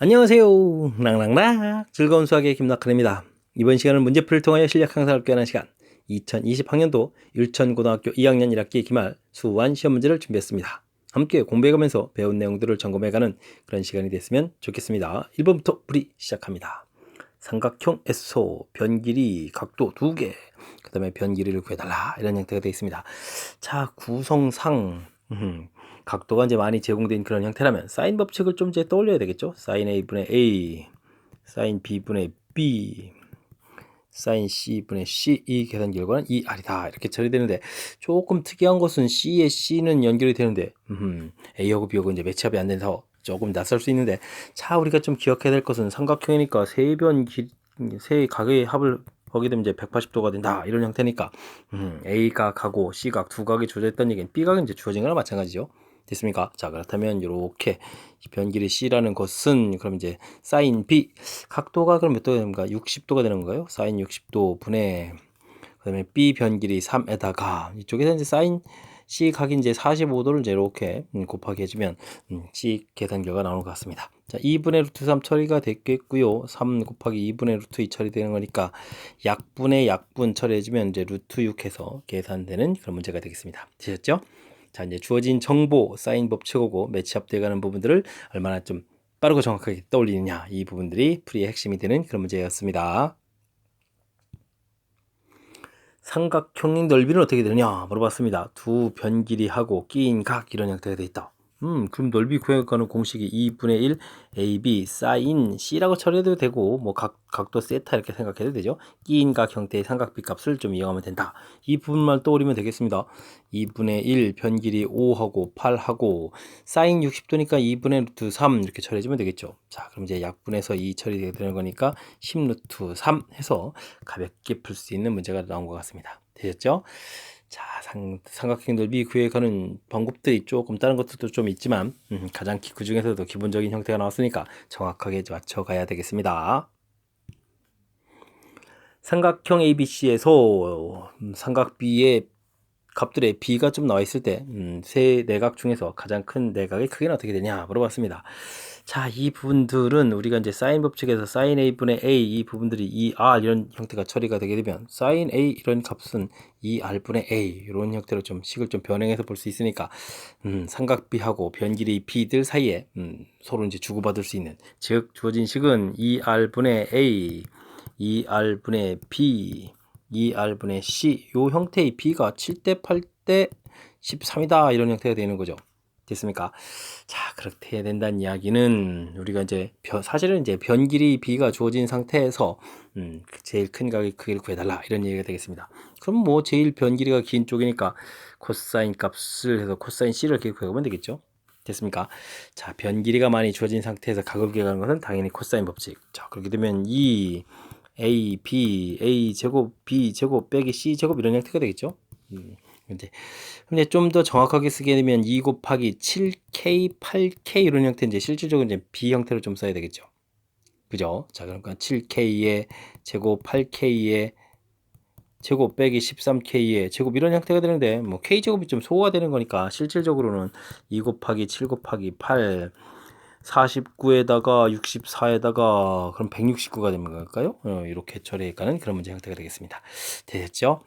안녕하세요. 랑랑랑 즐거운 수학의 김낙헌입니다. 이번 시간은 문제풀이를 통하여 실력 향상을 꾀하는 시간 2020학년도 율천고등학교 2학년 1학기 기말 수완 시험 문제를 준비했습니다. 함께 공부해가면서 배운 내용들을 점검해가는 그런 시간이 됐으면 좋겠습니다. 1번부터 풀이 시작합니다. 삼각형 S호 변 길이 각도 2개 그 다음에 변 길이를 구해달라 이런 형태가 되어 있습니다. 자, 구성상 각도가 이제 많이 제공된 그런 형태라면 사인 법칙을 좀 이제 떠올려야 되겠죠. 사인 A분의 A, 사인 B분의 B, 사인 C분의 C 이 계산 결과는 이 R이다 이렇게 처리되는데 조금 특이한 것은 C의 C는 연결이 되는데 A하고 B하고 이제 매치합이 안 돼서 조금 낯설 수 있는데 자 우리가 좀 기억해야 될 것은 삼각형이니까 세 각의 합을 보게 되면 이제 180도가 된다 이런 형태니까 A각 하고 C각 두 각이 주어졌다는 얘기는 B각은 이제 주어진 거나 마찬가지죠. 됐습니까? 자 그렇다면 이렇게 변길이 C라는 것은 그럼 이제 사인 B 각도가 그럼 몇 도가 되는 건가? 60도가 되는 건가요? 사인 60도 분의 그다음에 B 변길이 3에다가 이쪽에서 이제 사인 C 각이 이제 45도를 이제 이렇게 곱하기 해주면 C 계산 결과 나오는 것 같습니다. 자, 2분의 루트 3 처리가 됐겠고요. 3 곱하기 2분의 루트 2 처리되는 거니까 약분의 약분 처리해주면 이제 루트 6 해서 계산되는 그런 문제가 되겠습니다. 되셨죠? 자, 이제 주어진 정보, 사인 법칙하고 매치합되어가는 부분들을 얼마나 좀 빠르고 정확하게 떠올리느냐 이 부분들이 풀이의 핵심이 되는 그런 문제였습니다. 삼각형의 넓이는 어떻게 되느냐 물어봤습니다. 두 변 길이하고 끼인 각 이런 형태가 되어 있다. 그럼 넓이 구해가는 공식이 2분의 1 AB 사인 C라고 처리해도 되고 뭐 각도 세타 이렇게 생각해도 되죠. 끼인 각 형태의 삼각비 값을 좀 이용하면 된다. 이 부분만 떠올리면 되겠습니다. 2분의 1 변 길이 5하고 8하고 사인 60도니까 2분의 루트 3 이렇게 처리해주면 되겠죠. 자 그럼 이제 약분해서 2 처리되는 거니까 10 루트 3 해서 가볍게 풀 수 있는 문제가 나온 것 같습니다. 되셨죠? 자, 삼각형 넓이 구해가는 방법들이 조금 다른 것들도 좀 있지만 가장 그 중에서도 기본적인 형태가 나왔으니까 정확하게 맞춰가야 되겠습니다. 삼각형 ABC에서 삼각 B의 값들의 B가 좀 나와 있을 때 세 내각 중에서 가장 큰 내각의 크기는 어떻게 되냐 물어봤습니다. 자, 이 부분들은 우리가 이제 사인 법칙에서 사인 A분의 A 이 부분들이 2R 이런 형태가 처리가 되게 되면 사인 A 이런 값은 2R분의 A 이런 형태로 좀 식을 좀 변형해서 볼 수 있으니까 삼각 B하고 변 길이 B들 사이에 서로 이제 주고받을 수 있는 즉 주어진 식은 2R분의 A 2R분의 B 2R분의 C 요 형태의 B가 7대 8대 13이다 이런 형태가 되는 거죠. 됐습니까? 자 그렇게 해야 된다는 이야기는 우리가 이제 사실은 이제 변 길이 B가 주어진 상태에서 제일 큰 각의 크기를 구해달라 이런 얘기가 되겠습니다. 그럼 뭐 제일 변 길이가 긴 쪽이니까 코사인 값을 해서 코사인 C를 이렇게 구해보면 되겠죠. 됐습니까? 자, 변 길이가 많이 주어진 상태에서 각을 구해가는 것은 당연히 코사인 법칙. 자, 그렇게 되면 이 A, B, A 제곱, B 제곱 빼기 C 제곱 이런 형태가 되겠죠. 근데 좀 더 정확하게 쓰게 되면 2 곱하기 7K, 8K 이런 형태 이제 실질적으로 이제 B 형태로 좀 써야 되겠죠. 그죠? 자, 그러니까 7K의 제곱, 8K의 제곱 빼기 13K의 제곱 이런 형태가 되는데 뭐 K제곱이 좀 소호가 되는 거니까 실질적으로는 2 곱하기 7 곱하기 8 49에다가 64에다가 그럼 169가 되는 걸까요? 이렇게 처리해가는 그런 문제 형태가 되겠습니다. 됐죠?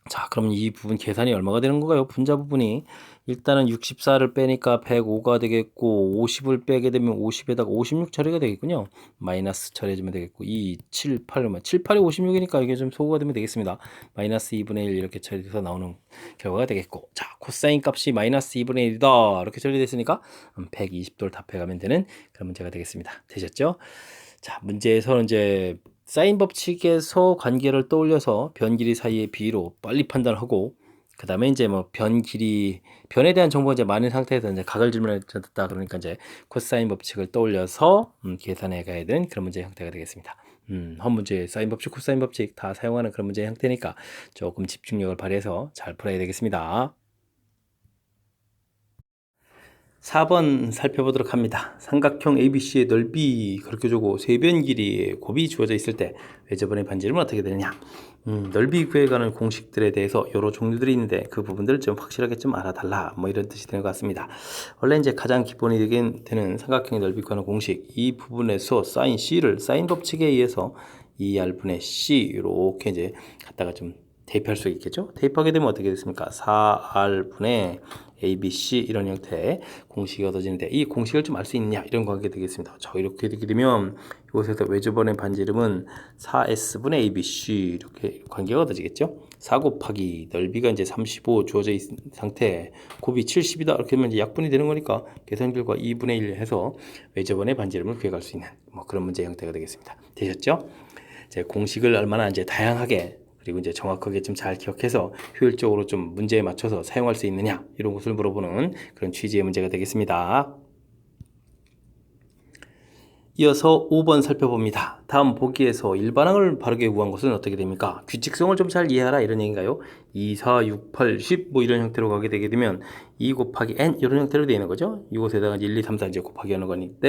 자, 그럼 이 부분 계산이 얼마가 되는 건가요? 분자 부분이 일단은 64를 빼니까 105가 되겠고 50을 빼게 되면 50에다가 56 처리가 되겠군요. 마이너스 처리해주면 되겠고 2, 7, 8, 7, 8이 56이니까 이게 좀 소거가 되면 되겠습니다. 마이너스 2분의 1 이렇게 처리돼서 나오는 결과가 되겠고 자, 코사인 값이 마이너스 2분의 1이다 이렇게 처리됐으니까 120도를 답해가면 되는 그런 문제가 되겠습니다. 되셨죠? 자, 문제에서는 이제 사인 법칙에서 관계를 떠올려서 변 길이 사이의 비로 빨리 판단하고 그 다음에 이제 뭐 변에 대한 정보가 이제 많은 상태에서 이제 각을 질문했다 그러니까 이제 코사인 법칙을 떠올려서 계산해 가야 되는 그런 문제 형태가 되겠습니다. 한 문제 사인 법칙, 코사인 법칙 다 사용하는 그런 문제 형태니까 조금 집중력을 발휘해서 잘 풀어야 되겠습니다. 4번 살펴보도록 합니다. 삼각형 ABC의 넓이 그렇게 주고 세변 길이의 곱이 주어져 있을 때 외접원의 반지름은 어떻게 되느냐. 넓이 구해가는 공식들에 대해서 여러 종류들이 있는데 그 부분들을 좀 확실하게 좀 알아달라, 뭐 이런 뜻이 되는 것 같습니다. 원래 이제 가장 기본이 되는 삼각형의 넓이 구하는 공식, 이 부분에서 사인 C를 사인 법칙에 의해서 2R분의 C 이렇게 이제 갖다가 좀 대입할 수 있겠죠. 대입하게 되면 어떻게 됐습니까? 4R분의 ABC 이런 형태의 공식이 얻어지는데, 이 공식을 좀 알 수 있느냐, 이런 관계 되겠습니다. 자, 이렇게 되게 되면 이곳에서 외접원의 반지름은 4S분의 ABC 이렇게 관계가 얻어지겠죠. 4 곱하기 넓이가 이제 35 주어져 있는 상태, 곱이 70이다 이렇게 되면 이제 약분이 되는 거니까 계산 결과 2분의 1 해서 외접원의 반지름을 구해갈 수 있는 뭐 그런 문제 형태가 되겠습니다. 되셨죠? 이제 공식을 얼마나 이제 다양하게 그리고 이제 정확하게 좀 잘 기억해서 효율적으로 좀 문제에 맞춰서 사용할 수 있느냐, 이런 것을 물어보는 그런 취지의 문제가 되겠습니다. 이어서 5번 살펴봅니다. 다음 보기에서 일반항을 바르게 구한 것은 어떻게 됩니까? 규칙성을 좀 잘 이해하라, 이런 얘기인가요? 2, 4, 6, 8, 10 뭐 이런 형태로 가게 되게 되면 2 곱하기 n 이런 형태로 되어 있는 거죠. 이곳에다가 1, 2, 3, 4 이제 곱하기 하는 거니까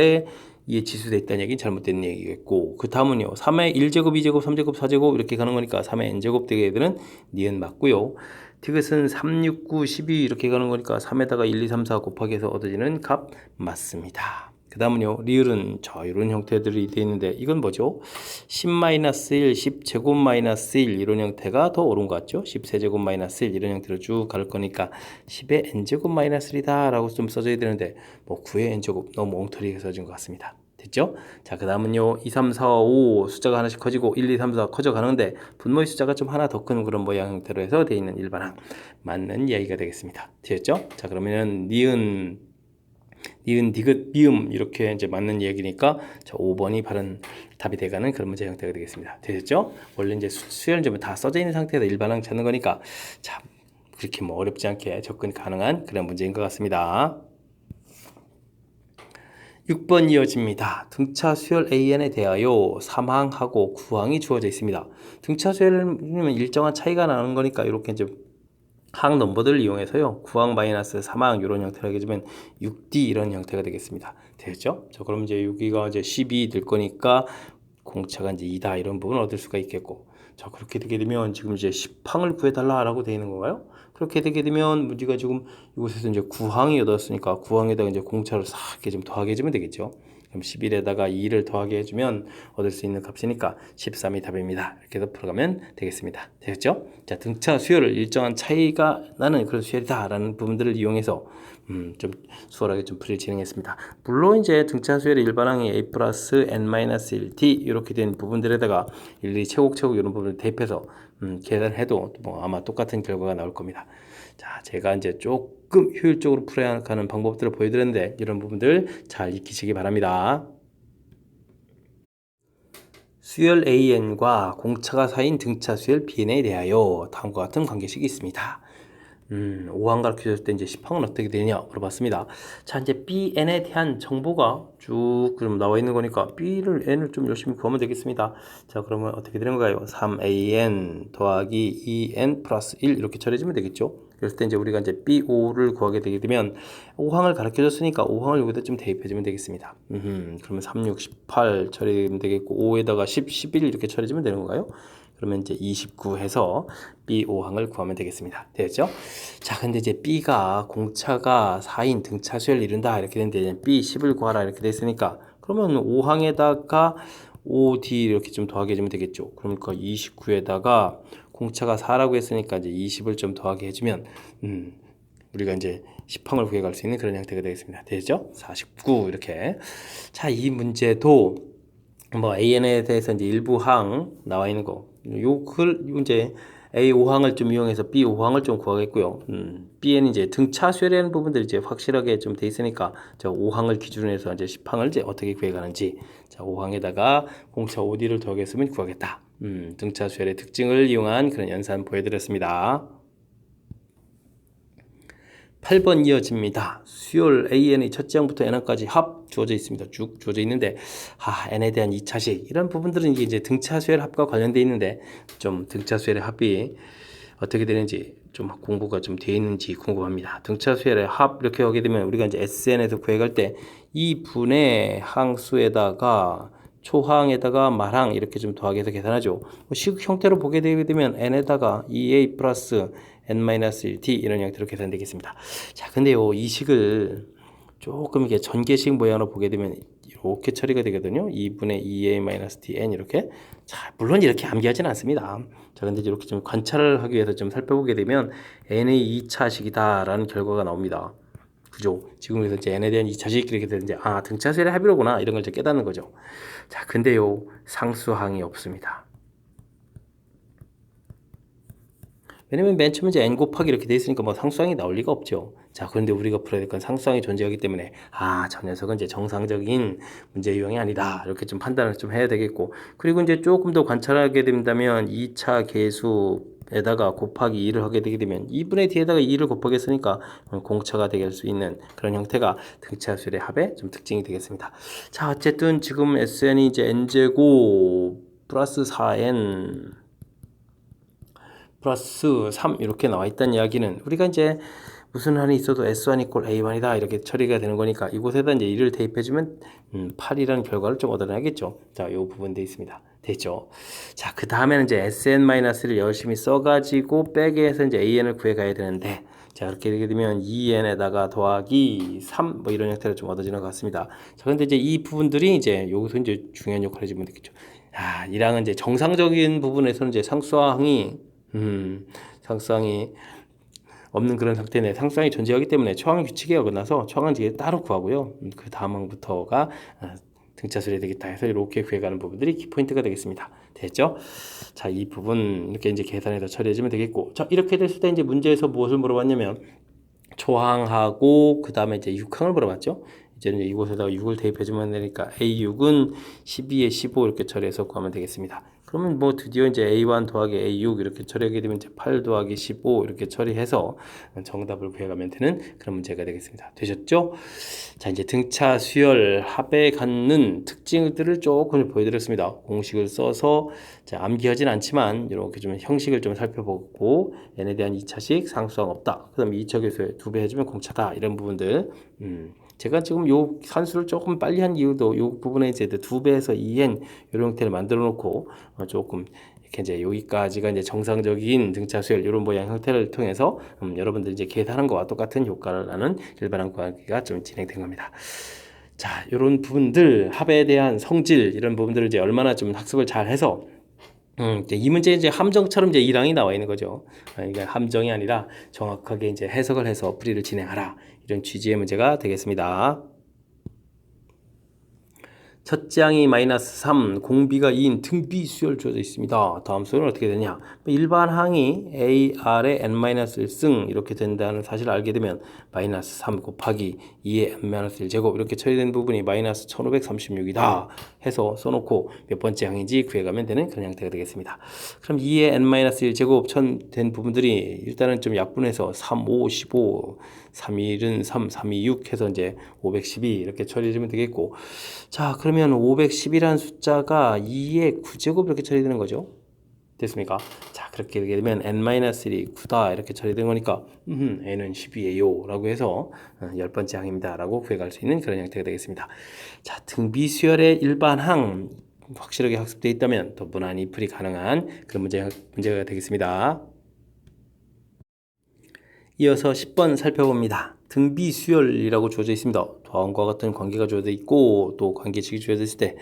이게 지수되어 있다는 얘기는 잘못된 얘기겠고, 그 다음은요 3의 1제곱, 2제곱, 3제곱, 4제곱 이렇게 가는 거니까 3의 n제곱 되게 되는 니은 맞고요. 디귿은 3, 6, 9, 12 이렇게 가는 거니까 3에다가 1, 2, 3, 4 곱하기 해서 얻어지는 값 맞습니다. 그 다음은요 리을은 저 이런 형태들이 되어 있는데 이건 뭐죠? 10-1, 10제곱-1 이런 형태가 더 옳은 것 같죠? 10세제곱-1 이런 형태로 쭉 갈 거니까 10의 n제곱-1이다 라고 좀 써줘야 되는데 뭐 9의 n제곱 너무 엉터리게 써진 것 같습니다. 됐죠? 자, 그 다음은요 2, 3, 4, 5 숫자가 하나씩 커지고 1, 2, 3, 4 커져 가는데 분모의 숫자가 좀 하나 더 큰 그런 모양 형태로 해서 되어 있는 일반항 맞는 이야기가 되겠습니다. 되셨죠? 자, 그러면은 니은, 디귿, 미음 이렇게 이제 맞는 얘기니까 자, 5번이 바른 답이 돼가는 그런 문제 형태가 되겠습니다. 되셨죠? 원래 이제 수열은 좀 다 써져 있는 상태에서 일반항 찾는 거니까 참 그렇게 뭐 어렵지 않게 접근 가능한 그런 문제인 것 같습니다. 6번 이어집니다. 등차 수열 AN에 대하여 3항하고 9항이 주어져 있습니다. 등차 수열은 일정한 차이가 나는 거니까 이렇게 이제 항 넘버들을 이용해서요 9항 마이너스 3항 이런 형태로 하게 되면 6D 이런 형태가 되겠습니다. 되겠죠? 자, 그럼 이제 여기가 이제 12 될 거니까 공차가 이제 2다 이런 부분을 얻을 수가 있겠고, 자, 그렇게 되게 되면 지금 이제 10항을 구해달라라고 되어 있는 건가요? 그렇게 되게 되면 우리가 지금 이곳에서 이제 9항이 얻었으니까 9항에다가 이제 공차를 싹 이렇게 좀 더하게 해주면 되겠죠. 그럼 11에다가 2를 더하게 해주면 얻을 수 있는 값이니까 13이 답입니다. 이렇게 해서 풀어가면 되겠습니다. 되겠죠? 자, 등차 수열을 일정한 차이가 나는 그런 수열이다라는 부분들을 이용해서 좀 수월하게 좀 풀이를 진행했습니다. 물론 이제 등차 수열의 일반항이 a 플러스 n-1t 이렇게 된 부분들에다가 일일이 최곡 이런 부분을 대입해서 계산해도 뭐 아마 똑같은 결과가 나올 겁니다. 자, 제가 이제 조금 효율적으로 풀어야 하는 방법들을 보여드렸는데 이런 부분들 잘 익히시기 바랍니다. 수열 AN과 공차가 사인 등차 수열 BN에 대하여 다음과 같은 관계식이 있습니다. 5항 가르쳐줬을 때 이제 10항은 어떻게 되냐 물어봤습니다. 자, 이제 BN에 대한 정보가 쭉 그럼 나와 있는 거니까 B를 N을 좀 열심히 구하면 되겠습니다. 자, 그러면 어떻게 되는 거예요? 3AN 더하기 2N 플러스 1 이렇게 처리해주면 되겠죠? 그랬을 때 이제 우리가 이제 B5를 구하게 되게 되면 5항을 가르쳐줬으니까 5항을 여기다 좀 대입해주면 되겠습니다. 그러면 3, 6, 18 처리되면 되겠고 5에다가 10, 11 이렇게 처리해주면 되는 건가요? 그러면 이제 29 해서 B5항을 구하면 되겠습니다. 되겠죠? 자, 근데 이제 B가 공차가 4인 등차 수열을 이룬다 이렇게 되는데 B10을 구하라 이렇게 됐으니까 그러면 5항에다가 5D 이렇게 좀 더하게 해주면 되겠죠. 그러니까 29에다가 공차가 4라고 했으니까 이제 20을 좀 더하게 해주면 우리가 이제 10항을 구해갈 수 있는 그런 형태가 되겠습니다. 되죠? 49 이렇게. 자, 이 문제도 뭐 AN에 대해서 이제 일부 항 나와 있는 거, 요걸 이제 A5항을 좀 이용해서 B5항을 좀 구하겠고요. B는 이제 등차 수열이라는 부분들이 이제 확실하게 좀 돼 있으니까 저 5항을 기준으로 해서 이제 10항을 이제 어떻게 구해가는지, 자, 5항에다가 공차 5D를 더하겠으면 구하겠다. 등차 수열의 특징을 이용한 그런 연산 보여드렸습니다. 8번 이어집니다. 수열 AN의 첫째 항부터 n항까지 합 주어져 있습니다. 쭉 주어져 있는데 n에 대한 2차식 이런 부분들은 이제 등차 수열 합과 관련되어 있는데 좀 등차 수열의 합이 어떻게 되는지 좀 공부가 좀 되어 있는지 궁금합니다. 등차 수열의 합 이렇게 하게 되면 우리가 이제 SN에서 구해갈 때 이 분의 항수에다가 초항에다가 말항 이렇게 좀 더하기해서 계산하죠. 식 형태로 보게 되면 n에다가 2a 플러스 n-1t 이런 형태로 계산되겠습니다. 자, 근데요, 이 식을 조금 이렇게 전개식 모양으로 보게 되면 이렇게 처리가 되거든요. 2분의 2a-tn 이렇게. 자, 물론 이렇게 암기하지는 않습니다. 자, 근데 이렇게 좀 관찰을 하기 위해서 좀 살펴보게 되면 n의 2차식이다라는 결과가 나옵니다. 그죠? 지금 그래서 이제 n에 대한 2차식 이렇게 되는데 등차수열의 합이로구나 이런 걸 이제 깨닫는 거죠. 자, 근데요, 상수항이 없습니다. 왜냐면 맨 처음에 이제 n 곱하기 이렇게 돼 있으니까 뭐 상수항이 나올 리가 없죠. 자, 그런데 우리가 풀어야 될 건 상수항이 존재하기 때문에 저 녀석은 이제 정상적인 문제 유형이 아니다. 이렇게 좀 판단을 좀 해야 되겠고, 그리고 이제 조금 더 관찰하게 된다면 2차 계수에다가 곱하기 2를 하게 되게 되면 2분의 뒤에다가 2를 곱하겠으니까 공차가 될 수 있는 그런 형태가 등차수열의 합의 좀 특징이 되겠습니다. 자, 어쨌든 지금 SN이 이제 n제곱 플러스 4n 플러스 3 이렇게 나와 있다는 이야기는 우리가 이제 무슨 한이 있어도 S1 이꼴 A1이다 이렇게 처리가 되는 거니까 이곳에다 이제 1을 대입해주면 8이라는 결과를 좀 얻어내겠죠. 자, 이 부분 돼 있습니다. 됐죠. 자, 그 다음에는 이제 SN-를 열심히 써가지고 빼게 해서 이제 AN을 구해가야 되는데, 자, 그렇게 되게 되면 2n에다가 더하기 3 뭐 이런 형태로 좀 얻어지는 것 같습니다. 자, 근데 이제 이 부분들이 이제 여기서 이제 중요한 역할을 해주면 되겠죠. 이랑은 이제 정상적인 부분에서는 이제 상수항이 없는 그런 상태네. 상수항이 존재하기 때문에 초항의 규칙에 어긋나서 초항은 이제 따로 구하고요. 그 다음부터가 등차수열이 되겠다 해서 이렇게 구해가는 부분들이 키포인트가 되겠습니다. 됐죠? 자, 이 부분 이렇게 이제 계산해서 처리해주면 되겠고, 자, 이렇게 됐을 때 이제 문제에서 무엇을 물어봤냐면 초항하고 그 다음에 이제 6항을 물어봤죠. 이제는 이곳에다가 6을 대입해주면 되니까 A6은 12에 15 이렇게 처리해서 구하면 되겠습니다. 그러면 뭐 드디어 이제 A1 더하기 A6 이렇게 처리하게 되면 이제 8 더하기 15 이렇게 처리해서 정답을 구해가면 되는 그런 문제가 되겠습니다. 되셨죠? 자, 이제 등차 수열 합에 갖는 특징들을 조금 보여드렸습니다. 공식을 써서 암기하진 않지만 이렇게 좀 형식을 좀 살펴보고 n에 대한 2차식 상수항 없다. 그 다음에 2차 계수에 2배 해주면 공차다. 이런 부분들. 제가 지금 요 산수를 조금 빨리 한 이유도 요 부분에 이제 2배에서 2n 이런 형태를 만들어 놓고 조금 이렇게 이제 여기까지가 이제 정상적인 등차 수열 이런 모양 형태를 통해서 여러분들 이제 계산한 거와 똑같은 효과를 나는 일반항 구하기가 좀 진행된 겁니다. 자, 이런 부분들 합에 대한 성질 이런 부분들을 이제 얼마나 좀 학습을 잘 해서 이제 이 문제 이제 함정처럼 이제 1항이 나와 있는 거죠. 그러니까 함정이 아니라 정확하게 이제 해석을 해서 풀이를 진행하라. 이런 취지의 문제가 되겠습니다. 첫째 항이 마이너스 3, 공비가 2인 등비 수열 주어져 있습니다. 다음 수열은 어떻게 되냐? 일반 항이 AR의 n-1승 이렇게 된다는 사실을 알게 되면 마이너스 3 곱하기 2의 n-1 제곱 이렇게 처리된 부분이 마이너스 1536이다 해서 써놓고 몇 번째 항인지 구해가면 되는 그런 형태가 되겠습니다. 그럼 2의 n-1 제곱 된 부분들이 일단은 좀 약분해서 3, 5, 15 3일은 3, 3, 2, 6 해서 이제 512 이렇게 처리해주면 되겠고, 자, 그러면 510이라는 숫자가 2의 9제곱 이렇게 처리되는 거죠. 됐습니까? 자, 그렇게 되게 되면 n-1이 9다 이렇게 처리된 거니까 n은 10이에요 라고 해서 10번째 항입니다 라고 구해갈 수 있는 그런 형태가 되겠습니다. 자, 등비수열의 일반항 확실하게 학습되어 있다면 더 무난히 풀이 가능한 그런 문제가 되겠습니다. 이어서 10번 살펴봅니다. 등비수열이라고 주어져 있습니다. 다음과 같은 관계가 주어져 있고 또 관계식이 주어져 있을 때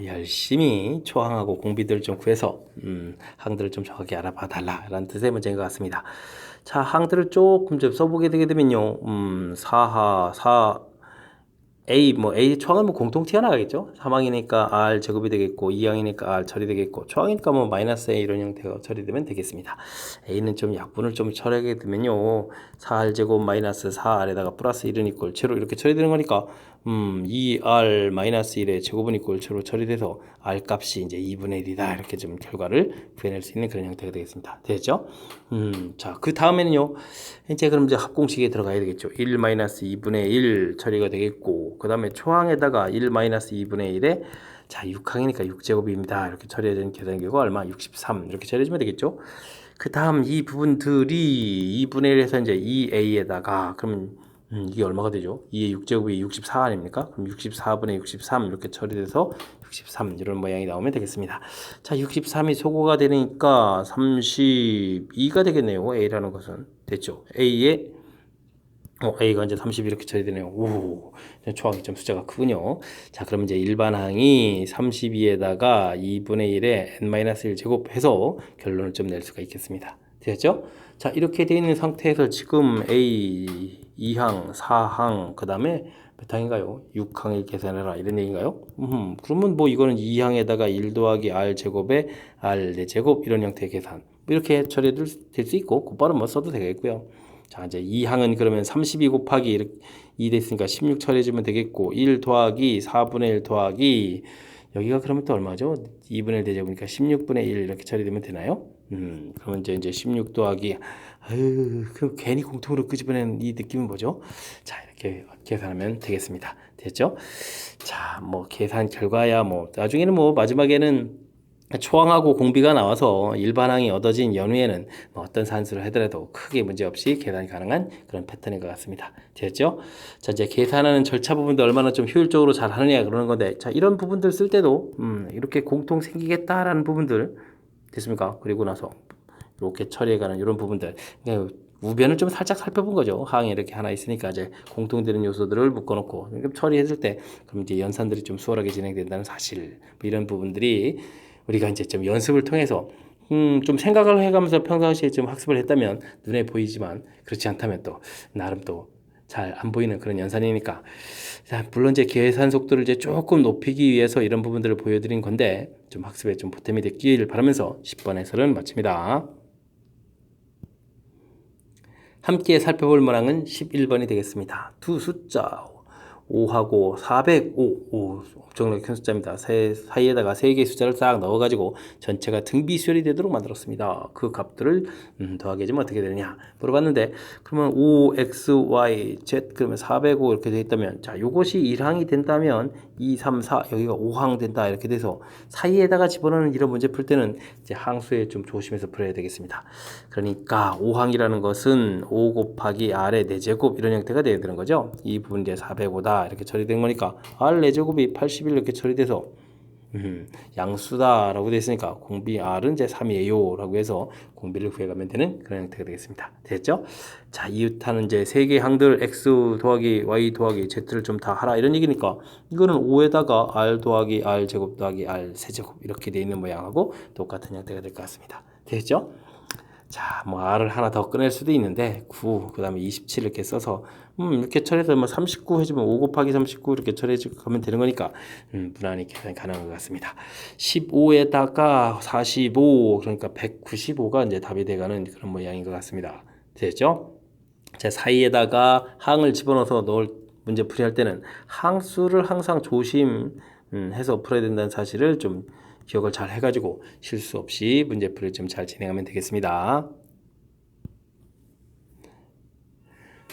열심히 초항하고 공비들을 좀 구해서 항들을 좀 정확히 알아봐 달라 라는 뜻의 문제인 것 같습니다. 자, 항들을 조금 좀 써보게 되게 되면요. A 초항은 공통 튀어나가겠죠. 3항이니까 R 제곱이 되겠고 2항이니까 R 처리되겠고 초항이니까 마이너스 A 이런 형태가 처리되면 되겠습니다. A는 좀 약분을 좀 처리하게 되면요. 4R 제곱 마이너스 4R에다가 플러스 1은 이꼴 제로 이렇게 처리되는 거니까 2R 마이너스 1의 제곱은 이꼴 제로 처리돼서 R 값이 이제 2분의 1이다 이렇게 좀 결과를 구해낼 수 있는 그런 형태가 되겠습니다. 됐죠? 자, 그 다음에는요. 이제 그럼 이제 합공식에 들어가야 되겠죠. 1 마이너스 2분의 1 처리가 되겠고 그 다음에 초항에다가 1 마이너스 2분의 1에 자 6항이니까 6제곱입니다. 이렇게 처리해야 되는 계산 결과 얼마? 63 이렇게 처리해주면 되겠죠. 그 다음 이 부분들이 2분의 1에서 이제 2a에다가 그러면 이게 얼마가 되죠? 2의 6제곱이 64 아닙니까? 그럼 64분의 63 이렇게 처리돼서 63 이런 모양이 나오면 되겠습니다. 자, 63이 소거가 되니까 32가 되겠네요. a라는 것은 됐죠? A가 이제 30 이렇게 처리되네요. 오, 초항이 좀 숫자가 크군요. 자, 그럼 이제 일반항이 32에다가 2분의 1에 n-1 제곱 해서 결론을 좀 낼 수가 있겠습니다. 되었죠? 자, 이렇게 되어 있는 상태에서 지금 A 2항, 4항, 그 다음에 몇 항인가요? 6항을 계산해라 이런 얘기인가요? 그러면 뭐 이거는 2항에다가 1 더하기 r 제곱에 r 4제곱 이런 형태의 계산 이렇게 처리될 수 있고 곧바로 뭐 써도 되겠고요. 자, 이제 2항은 그러면 32 곱하기 2 됐으니까 16 처리해주면 되겠고 1 더하기 4분의 1 더하기 여기가 그러면 또 얼마죠? 2분의 1 대제곱이니까 16분의 1 이렇게 처리되면 되나요? 그러면 이제 16 더하기 그 괜히 공통으로 끄집어낸 이 느낌은 뭐죠? 자, 이렇게 계산하면 되겠습니다. 됐죠? 자, 뭐 계산 결과야 뭐 나중에는 뭐 마지막에는 초항하고 공비가 나와서 일반항이 얻어진 연후에는 뭐 어떤 산수를 하더라도 크게 문제없이 계산이 가능한 그런 패턴인 것 같습니다. 됐죠? 자, 이제 계산하는 절차 부분도 얼마나 좀 효율적으로 잘 하느냐 그러는 건데, 자, 이런 부분들 쓸 때도 이렇게 공통 생기겠다라는 부분들 됐습니까? 그리고 나서 이렇게 처리해가는 이런 부분들 우변을 좀 살짝 살펴본 거죠. 항에 이렇게 하나 있으니까 이제 공통되는 요소들을 묶어놓고 처리했을 때 그럼 이제 연산들이 좀 수월하게 진행된다는 사실 뭐 이런 부분들이 우리가 이제 좀 연습을 통해서 좀 생각을 해가면서 평상시에 좀 학습을 했다면 눈에 보이지만 그렇지 않다면 또 나름 또 잘 안 보이는 그런 연산이니까 자, 물론 이제 계산 속도를 이제 조금 높이기 위해서 이런 부분들을 보여드린 건데 좀 학습에 좀 보탬이 됐기를 바라면서 10번 해설은 마칩니다. 함께 살펴볼 문항은 11번이 되겠습니다. 두 숫자 5하고 405 엄청나게 큰 숫자입니다. 사이에다가 3개의 숫자를 싹 넣어가지고 전체가 등비수열이 되도록 만들었습니다. 그 값들을 더하게 해주면 어떻게 되느냐 물어봤는데 그러면 5xyz 그러면 405 이렇게 되어 있다면 자 요것이 1항이 된다면 2, 3, 4 여기가 5항 된다 이렇게 돼서 사이에다가 집어넣는 이런 문제 풀 때는 이제 항수에 좀 조심해서 풀어야 되겠습니다. 그러니까 5항이라는 것은 5 곱하기 r의 4제곱 이런 형태가 되어야 되는 거죠. 이 부분 이제 405다 이렇게 처리된 거니까 r 4제곱이 81 이렇게 처리돼서 양수다 라고 되어 있으니까 공비 r은 이제 3이에요 라고 해서 공비를 구해가면 되는 그런 형태가 되겠습니다. 됐죠? 자, 이웃하는 이제 3개 항들 x 더하기 y 더하기 z를 좀 다 하라 이런 얘기니까 이거는 5에다가 r 더하기 r 제곱 더하기 r 세제곱 이렇게 되어 있는 모양하고 똑같은 형태가 될 것 같습니다. 됐죠? 자, 뭐 r을 하나 더 꺼낼 수도 있는데 9, 그 다음에 27 이렇게 써서 이렇게 처리해서 뭐 39 해주면 5 곱하기 39 이렇게 처리해주면 되는 거니까 무난히 계산이 가능한 것 같습니다. 15에다가 45 그러니까 195가 이제 답이 돼가는 그런 모양인 것 같습니다. 됐죠? 제 사이에다가 항을 집어넣어서 넣을 문제 풀이할 때는 항수를 항상 조심해서 풀어야 된다는 사실을 좀 기억을 잘 해가지고 실수 없이 문제풀이를 좀 잘 진행하면 되겠습니다.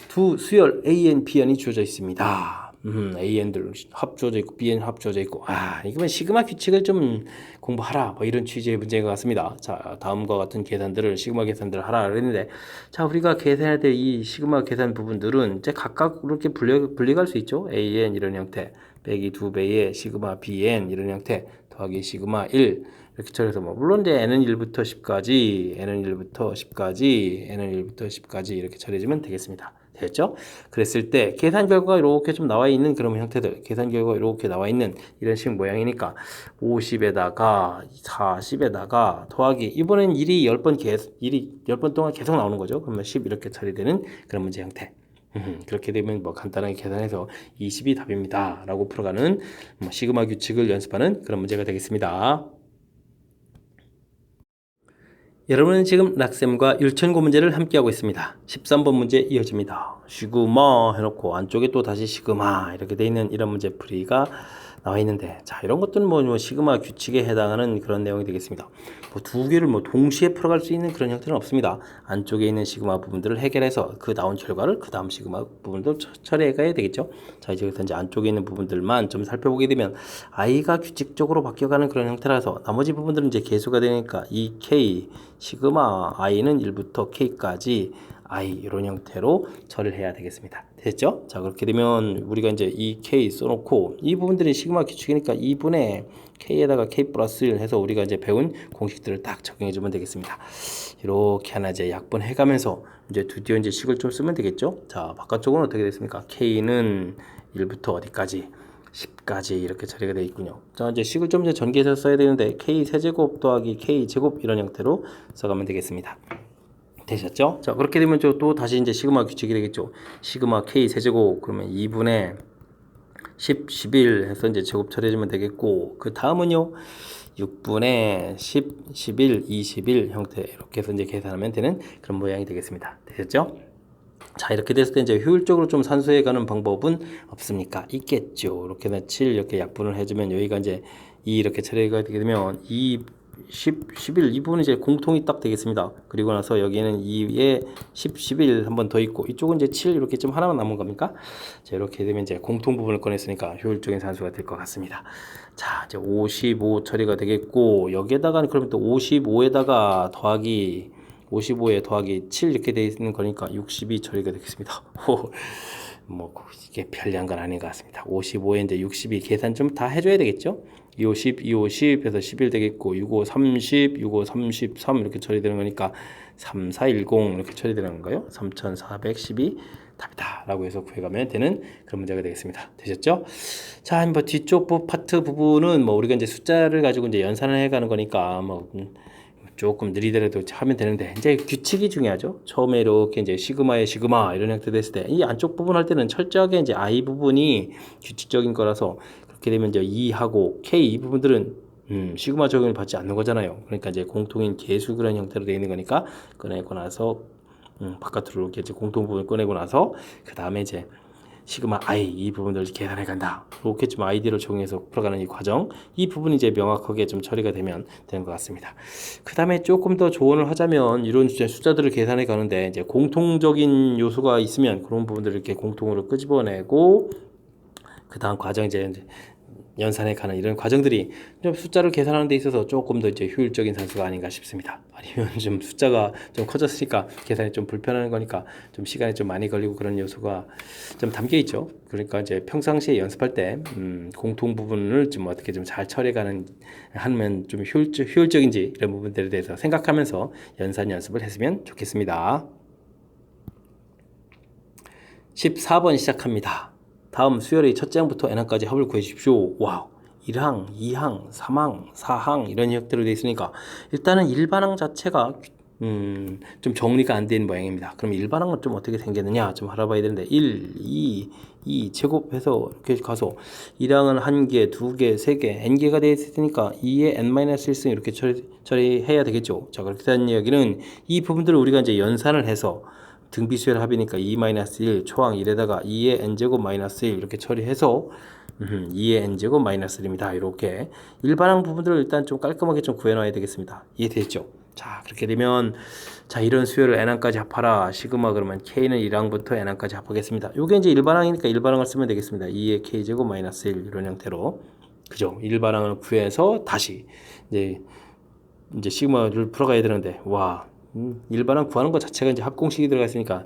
두 수열 AN, BN이 주어져 있습니다. AN들 합 주어져 있고 BN 합 주어져 있고 이거는 시그마 규칙을 좀 공부하라 뭐 이런 취지의 문제인 것 같습니다. 자, 다음과 같은 계산들을 시그마 계산들을 하라 그랬는데 자 우리가 계산할 때 이 시그마 계산 부분들은 이제 각각 이렇게 분리할 수 있죠. AN 이런 형태 빼기 2배의 시그마 BN 이런 형태 더하기 시그마 1 이렇게 처리해서 뭐 물론 이제 n은 1부터 10까지 n은 1부터 10까지 n은 1부터 10까지 이렇게 처리해주면 되겠습니다. 됐죠? 그랬을 때 계산 결과가 이렇게 좀 나와 있는 그런 형태들 계산 결과가 이렇게 나와 있는 이런 식 모양이니까 50에다가 40에다가 더하기 이번엔 1이 10번 동안 계속 나오는 거죠. 그러면 10 이렇게 처리되는 그런 문제 형태. 그렇게 되면 뭐 간단하게 계산해서 20이 답입니다 라고 풀어가는 뭐 시그마 규칙을 연습하는 그런 문제가 되겠습니다. 여러분은 지금 락셈과 율천고 문제를 함께하고 있습니다. 13번 문제 이어집니다. 시그마 해놓고 안쪽에 또 다시 시그마 이렇게 돼 있는 이런 문제 풀이가 나와 있는데, 자, 이런 것들은 뭐 시그마 규칙에 해당하는 그런 내용이 되겠습니다. 뭐 두 개를 뭐 동시에 풀어갈 수 있는 그런 형태는 없습니다. 안쪽에 있는 시그마 부분들을 해결해서 그 나온 결과를 그 다음 시그마 부분도 처리해 가야 되겠죠. 자, 이제 안쪽에 있는 부분들만 좀 살펴보게 되면 i가 규칙적으로 바뀌어가는 그런 형태라서 나머지 부분들은 이제 개수가 되니까 이 k 시그마 i는 1부터 k까지 i 이런 형태로 처리를 해야 되겠습니다. 됐죠? 자, 그렇게 되면 우리가 이제 이 k 써놓고 이 부분들이 시그마 규칙이니까 2분의 k에다가 k 플러스 1 해서 우리가 이제 배운 공식들을 딱 적용해 주면 되겠습니다. 이렇게 하나 이제 약분해 가면서 이제 드디어 이제 식을 좀 쓰면 되겠죠? 자, 바깥쪽은 어떻게 됐습니까? k는 1부터 어디까지? 10까지 이렇게 처리가 되어 있군요. 자, 이제 식을 좀 이제 전개해서 써야 되는데 k 세제곱 더하기 k 제곱 이런 형태로 써가면 되겠습니다. 되셨죠? 자, 그렇게 되면 또 다시 이제 시그마 규칙이 되겠죠. 시그마 k 세제곱 그러면 2분의 10, 11 해서 이제 제곱 처리해주면 되겠고, 그 다음은요 6분의 10, 11, 21 형태 이렇게 해서 이제 계산하면 되는 그런 모양이 되겠습니다. 되셨죠? 자, 이렇게 됐을 때 이제 효율적으로 좀 산수해 가는 방법은 없습니까? 있겠죠. 이렇게 해서 7 이렇게 약분을 해주면 여기가 이제 2 이렇게 처리가 되게 되면 2 10, 11 이 부분은 이제 공통이 딱 되겠습니다. 그리고 나서 여기에는 2에 10, 11 한 번 더 있고 이쪽은 이제 7 이렇게 좀 하나만 남은 겁니까? 자, 이렇게 되면 이제 공통 부분을 꺼냈으니까 효율적인 산수가 될 것 같습니다. 자, 이제 55 처리가 되겠고 여기에다가는 그러면 또 55에다가 더하기 55에 더하기 7 이렇게 되어 있는 거니까 62 처리가 되겠습니다. 뭐 이게 편리한 건 아닌 것 같습니다. 55에 이제 62 계산 좀 다 해줘야 되겠죠? 2호 10, 2호 10 해서 11 되겠고 6호 30, 6호 33 이렇게 처리되는 거니까 3410 이렇게 처리되는 거예요. 3412 답이다 라고 해서 구해가면 되는 그런 문제가 되겠습니다. 되셨죠? 자, 뭐 뒤쪽 파트 부분은 뭐 우리가 이제 숫자를 가지고 이제 연산을 해가는 거니까 뭐 조금 느리더라도 하면 되는데 이제 규칙이 중요하죠. 처음에 이렇게 이제 시그마의 시그마 이런 형태 됐을 때 이 안쪽 부분 할 때는 철저하게 이제 i 부분이 규칙적인 거라서 그렇게 되면 이제 2하고 k 이 부분들은 시그마 적용을 받지 않는 거잖아요. 그러니까 이제 공통인 계수 그런 형태로 되어 있는 거니까 꺼내고 나서 바깥으로 이렇게 이제 공통 부분을 꺼내고 나서 그 다음에 이제 시그마 i 이 부분을 계산해 간다. 이렇게 좀 아이디를 적용해서 풀어가는 이 과정, 이 부분이 이제 명확하게 좀 처리가 되면 되는 것 같습니다. 그 다음에 조금 더 조언을 하자면 이런 숫자들을 계산해 가는데 이제 공통적인 요소가 있으면 그런 부분들을 이렇게 공통으로 끄집어내고 그 다음 과정 이제 연산해 가는 이런 과정들이 좀 숫자를 계산하는 데 있어서 조금 더 이제 효율적인 산수가 아닌가 싶습니다. 아니면 좀 숫자가 좀 커졌으니까 계산이 좀 불편한 거니까 좀 시간이 좀 많이 걸리고 그런 요소가 좀 담겨 있죠. 그러니까 이제 평상시에 연습할 때 공통 부분을 좀 어떻게 좀 잘 처리하는 하면 좀 효율적인지 이런 부분들에 대해서 생각하면서 연습을 했으면 좋겠습니다. 14번 시작합니다. 다음 수열의 첫째 항부터 n항까지 합을 구해주십시오. 와우. 1항, 2항, 3항, 4항 이런 형태로 되어 있으니까 일단은 일반항 자체가 좀 정리가 안 된 모양입니다. 그럼 일반항은 좀 어떻게 생겼느냐 좀 알아봐야 되는데 1, 2 제곱해서 이렇게 가서 1항은 1개, 2개, 3개, n개가 되어 있으니까 2의 n-1승 이렇게 처리해야 되겠죠. 자, 그렇게 된 이야기는 이 부분들을 우리가 이제 연산을 해서 등비수열 합이니까 2-1 초항 1에다가 2의 n제곱 마이너스 1 이렇게 처리해서 2의 n제곱 마이너스 1입니다. 이렇게 일반항 부분들을 일단 좀 깔끔하게 좀 구해놔야 되겠습니다. 이해됐죠? 자, 그렇게 되면 자, 이런 수열을 n항까지 합하라. 시그마 그러면 k는 1항부터 n항까지 합하겠습니다. 요게 이제 일반항이니까 일반항을 쓰면 되겠습니다. 2의 k제곱 마이너스 1 이런 형태로 그죠? 일반항을 구해서 다시 이제 시그마를 풀어가야 되는데 와 일반항 구하는 것 자체가 이제 합공식이 들어가 있으니까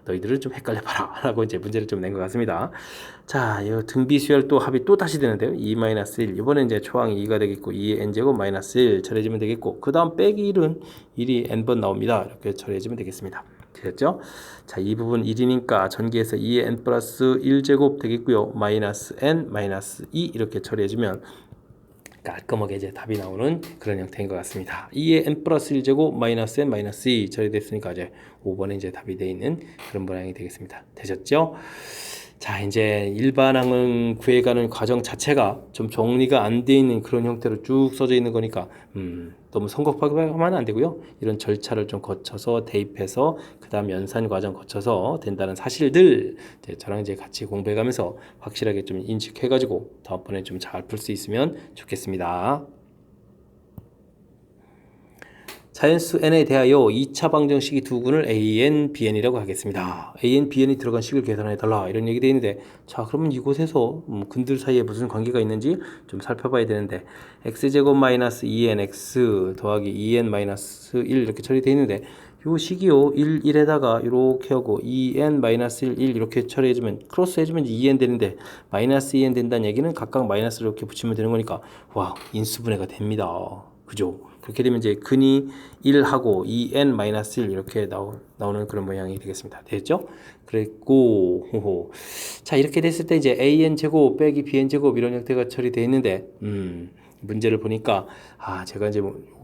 너희들은 좀 헷갈려봐라 라고 이제 문제를 좀 낸 것 같습니다. 자, 이 등비수열 또 합이 또 다시 되는데요. 2-1 이번엔 이제 초항이 2가 되겠고 2의 n제곱 마이너스 1 처리해주면 되겠고 그 다음 빼기 1은 1이 n번 나옵니다. 이렇게 처리해주면 되겠습니다. 되셨죠? 자, 이 부분 1이니까 전개해서 2의 n 플러스 1제곱 되겠고요. 마이너스 n 마이너스 2 이렇게 처리해주면 깔끔하게 이제 답이 나오는 그런 형태인 것 같습니다. 2의 n 플러스 1제곱 마이너스 n 마이너스 2 처리됐으니까 이제 5번에 이제 답이 되어 있는 그런 모양이 되겠습니다. 되셨죠? 자, 이제 일반항을 구해가는 과정 자체가 좀 정리가 안 돼 있는 그런 형태로 쭉 써져 있는 거니까, 너무 성급하게 하면 안 되고요. 이런 절차를 좀 거쳐서 대입해서, 그 다음 연산 과정 거쳐서 된다는 사실들, 이제 저랑 이제 같이 공부해가면서 확실하게 좀 인식해가지고, 다음번에 좀 잘 풀 수 있으면 좋겠습니다. 자연수 n에 대하여 2차 방정식이 두 군을 an, bn이라고 하겠습니다. an, bn이 들어간 식을 계산해달라 이런 얘기 되어 있는데, 자 그러면 이곳에서 근들 사이에 무슨 관계가 있는지 좀 살펴봐야 되는데, x제곱 마이너스 2nx 더하기 2n 마이너스 1 이렇게 처리되어 있는데, 요 식이요 1에다가 이렇게 하고 2n 마이너스 1 이렇게 처리해주면, 크로스 해주면 2n 되는데, 마이너스 2n 된다는 얘기는 각각 마이너스를 이렇게 붙이면 되는 거니까, 와, 인수분해가 됩니다. 그죠? 그렇게 되면 이제 근이 1하고 2n-1 이렇게 나오는 그런 모양이 되겠습니다. 됐죠? 그랬고, 호호. 자, 이렇게 됐을 때 이제 an 제곱 빼기 bn제곱 이런 형태가 처리되어 있는데, 문제를 보니까, 제가 이제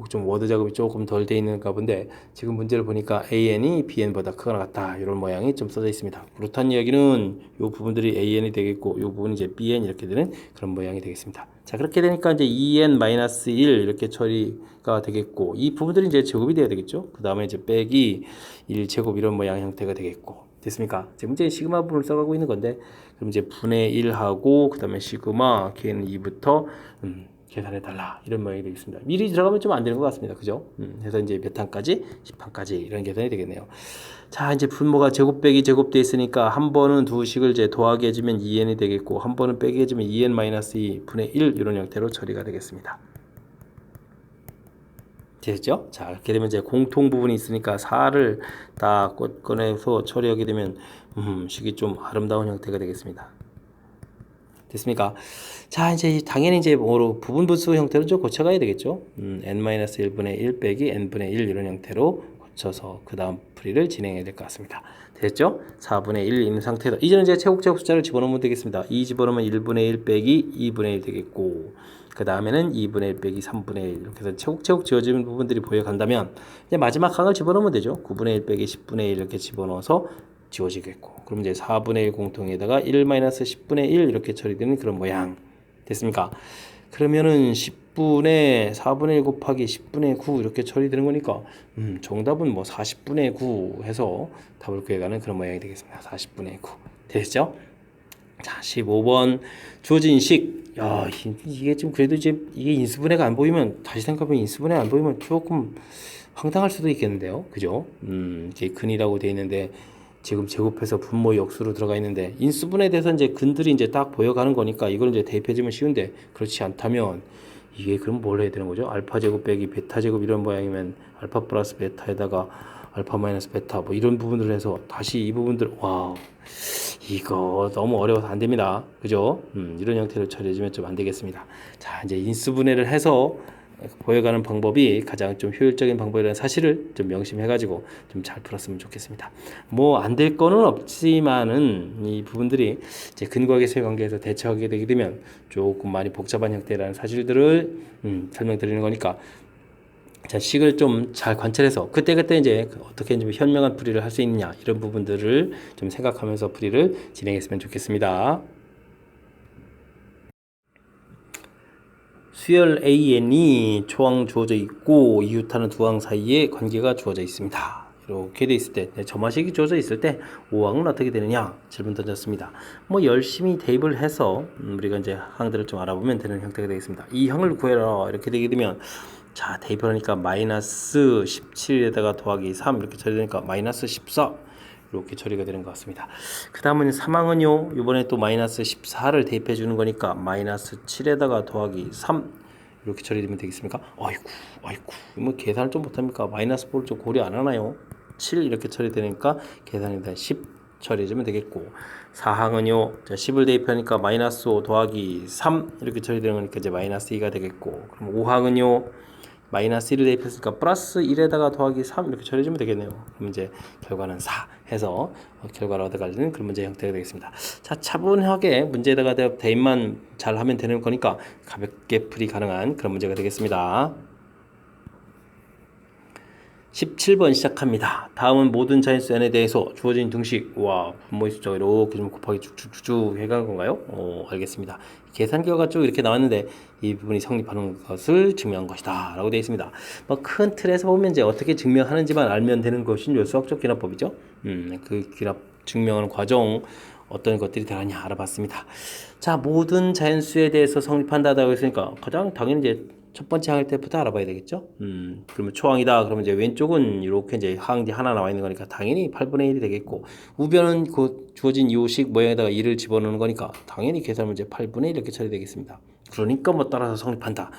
좀 워드 작업이 조금 덜 돼 있는가 본데, 지금 문제를 보니까 an이 bn보다 크거나 같다 이런 모양이 좀 써져 있습니다. 그렇다는 이야기는 이 부분들이 an이 되겠고, 이 부분이 이제 bn 이렇게 되는 그런 모양이 되겠습니다. 자, 그렇게 되니까 이제 2n-1 이렇게 처리가 되겠고, 이 부분들이 이제 제곱이 돼야 되겠죠. 그 다음에 이제 빼기 1제곱 이런 모양 형태가 되겠고, 됐습니까? 지금 이제 시그마 부분을 써가고 있는 건데, 그럼 이제 분의 1하고, 그 다음에 시그마, 걔는 2부터, 계산해달라 이런 모양이 되겠습니다. 미리 들어가면 좀 안 되는 것 같습니다. 그죠? 해서 이제 몇 항까지? 10항까지 이런 계산이 되겠네요. 자, 이제 분모가 제곱 빼기 제곱돼 있으니까 한 번은 두 식을 이제 더하게 해주면 2n이 되겠고, 한 번은 빼기 해주면 2n-2 분의 1 이런 형태로 처리가 되겠습니다. 됐죠? 자, 이렇게 되면 이제 공통 부분이 있으니까 4를 딱 꺼내서 처리하게 되면 식이 좀 아름다운 형태가 되겠습니다. 됐습니까? 자, 이제 당연히 이제 뭐로 부분분수 형태로 좀 고쳐가야 되겠죠. n-1분의 1 빼기 n분의 1 이런 형태로 고쳐서 그 다음 풀이를 진행해야 될 것 같습니다. 됐죠? 4분의 1 있는 상태에서 이제는 이제 제곱제곱 숫자를 집어넣으면 되겠습니다. 2 집어넣으면 1분의 1 빼기 2분의 1 되겠고, 그 다음에는 2분의 1 빼기 3분의 1 이렇게 해서 차곡차곡 지어지는 부분들이 보여간다면, 이제 마지막 항을 집어넣으면 되죠. 9분의 1 빼기 10분의 1 이렇게 집어넣어서 지워지겠고, 그럼 이제 4분의 1 공통에다가 1-10분의 1 이렇게 처리되는 그런 모양 됐습니까? 그러면은 10분의 4분의 1 곱하기 10분의 9 이렇게 처리되는 거니까 정답은 뭐 40분의 9 해서 답을 구해가는 그런 모양이 되겠습니다. 40분의 9 됐죠? 자, 15번 주어진 식. 야, 이게 좀 그래도 이제 이게 인수분해가 안 보이면, 다시 생각하면 인수분해 안 보이면 조금 황당할 수도 있겠는데요. 그죠? 이게 근이라고 되어 있는데 지금 제곱해서 분모 역수로 들어가 있는데, 인수분해에 대해서 이제 근들이 이제 딱 보여가는 거니까 이걸 이제 대입해주면 쉬운데, 그렇지 않다면 이게 그럼 뭘 해야 되는 거죠? 알파 제곱 빼기 베타 제곱 이런 모양이면 알파 플러스 베타에다가 알파 마이너스 베타 뭐 이런 부분들을 해서 다시 이 부분들, 와, 이거 너무 어려워서 안 됩니다. 그죠? 이런 형태로 처리해주면 좀 안 되겠습니다. 자, 이제 인수분해를 해서 보여가는 방법이 가장 좀 효율적인 방법이라는 사실을 좀 명심해가지고 좀 잘 풀었으면 좋겠습니다. 뭐 안 될 거는 없지만은 이 부분들이 이제 근과 계수의 관계에서 대처하게 되게 되면 조금 많이 복잡한 형태라는 사실들을 설명드리는 거니까, 자, 식을 좀 잘 관찰해서 그때그때 이제 어떻게 좀 현명한 풀이를 할 수 있느냐 이런 부분들을 좀 생각하면서 풀이를 진행했으면 좋겠습니다. 수열 AN이 초항 주어져 있고 이웃하는 두 항 사이에 관계가 주어져 있습니다. 이렇게 돼 있을 때, 점화식이 주어져 있을 때 5항은 어떻게 되느냐 질문 던졌습니다. 뭐 열심히 대입을 해서 우리가 이제 항들을 좀 알아보면 되는 형태가 되겠습니다. 이 항을 구해라 이렇게 되게 되면, 자, 대입을 하니까 마이너스 17에다가 더하기 3 이렇게 처리되니까 마이너스 14 이렇게 처리가 되는 것 같습니다. 그 다음은 3항은요, 이번에 또 마이너스 14를 대입해 주는 거니까 마이너스 7에다가 더하기 3 이렇게 처리되면 되겠습니까? 아이고, 뭐 계산을 좀 못합니까? 마이너스 4를 좀 고려 안 하나요? 7 이렇게 처리되니까 계산에다 10 처리해주면 되겠고, 4항은요, 10을 대입하니까 마이너스 5 더하기 3 이렇게 처리되는 거니까 이제 마이너스 2가 되겠고, 그럼 5항은요, 마이너스 1을 대입했으니까 플러스 1에다가 더하기 3 이렇게 처리해주면 되겠네요. 그럼 이제 결과는 4 해서 결과를 얻어가는 그런 문제 형태가 되겠습니다. 자, 차분하게 문제에다가 대입만 잘 하면 되는 거니까 가볍게 풀이 가능한 그런 문제가 되겠습니다. 17번 시작합니다. 다음은 모든 자연수 n에 대해서 주어진 등식, 와, 분모의 숫자가 이렇게 좀 곱하기 쭉쭉쭉 해가는 건가요? 알겠습니다. 계산 결과가 쭉 이렇게 나왔는데 이 부분이 성립하는 것을 증명한 것이다 라고 되어 있습니다. 뭐 큰 틀에서 보면 이제 어떻게 증명하는지만 알면 되는 것이 수학적 귀납법이죠. 그 귀납 증명하는 과정 어떤 것들이 들어가냐 알아봤습니다. 자, 모든 자연수에 대해서 성립한다고 했으니까 가장 당연히 이제 첫 번째 항일 때부터 알아봐야 되겠죠. 그러면 초항이다. 그러면 이제 왼쪽은 이렇게 이제 항이 하나 나와 있는 거니까 당연히 8분의 1이 되겠고, 우변은 그 주어진 요식 모양에다가 1을 집어넣는 거니까 당연히 계산 문제 8분의 1 이렇게 처리되겠습니다. 그러니까 뭐 따라서 성립한다.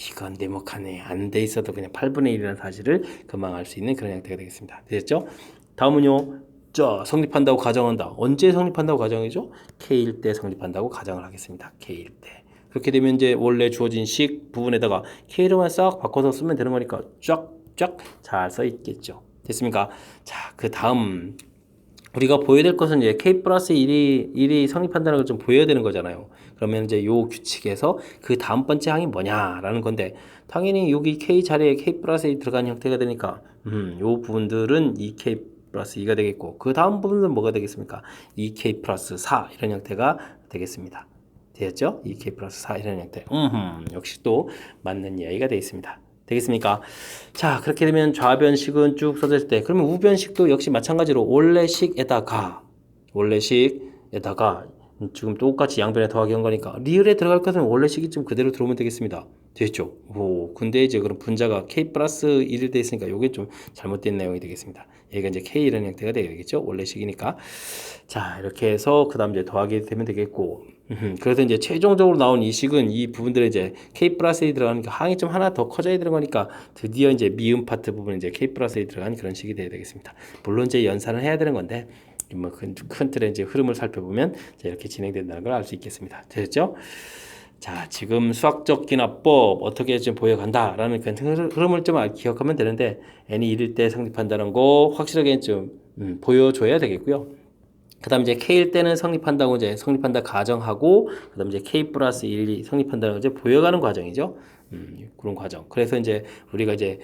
이건 네모칸에 안 돼 있어도 그냥 8분의 1이라는 사실을 금방 알 수 있는 그런 형태가 되겠습니다. 되셨죠? 다음은요. 자, 성립한다고 가정한다. 언제 성립한다고 가정이죠? K일 때 성립한다고 가정을 하겠습니다. K일 때. 그렇게 되면 이제 원래 주어진 식 부분에다가 K로만 싹 바꿔서 쓰면 되는 거니까 쫙쫙 잘 써 있겠죠. 됐습니까? 자, 그 다음 우리가 보여야 될 것은 이제 K 플러스 1이 성립한다는 걸 좀 보여야 되는 거잖아요. 그러면 이제 요 규칙에서 그 다음 번째 항이 뭐냐라는 건데, 당연히 여기 K 자리에 K 플러스 1이 들어간 형태가 되니까 요 부분들은 2K 플러스 2가 되겠고, 그 다음 부분은 뭐가 되겠습니까? 2K 플러스 4 이런 형태가 되겠습니다. 되었죠? 2K 플러스 4 이런 형태. 역시 또 맞는 이야기가 되어 있습니다. 되겠습니까? 자, 그렇게 되면 좌변식은 쭉 써져 있을 때, 그러면 우변식도 역시 마찬가지로 원래식에다가 지금 똑같이 양변에 더하기 한 거니까 리을에 들어갈 것은 원래식이 좀 그대로 들어오면 되겠습니다. 됐죠? 오, 근데 이제 그럼 분자가 K 플러스 1이 돼 있으니까 이게 좀 잘못된 내용이 되겠습니다. 얘가 이제 K 이런 형태가 되겠죠? 원래식이니까. 자, 이렇게 해서 그 다음 이제 더하게 되면 되겠고, 그래서 이제 최종적으로 나온 이 식은 이 부분들에 이제 K 플러스에 들어가는 항이 좀 하나 더 커져야 되는 거니까 드디어 이제 미음 파트 부분 이제 K 플러스에 들어가는 그런 식이 돼야 되겠습니다. 물론 이제 연산을 해야 되는 건데, 뭐 큰 틀의 이제 흐름을 살펴보면 이렇게 진행된다는 걸 알 수 있겠습니다. 되셨죠? 자, 지금 수학적 기납법 어떻게 좀 보여간다라는 그 흐름을 좀 기억하면 되는데, n이 1일 때 성립한다는 거 확실하게 좀 보여줘야 되겠고요. 그 다음 이제 K일 때는 성립한다고 이제 성립한다 가정하고, 그 다음 이제 K 플러스 1이 성립한다는 이제 보여가는 과정이죠. 그런 과정. 그래서 이제 우리가 이제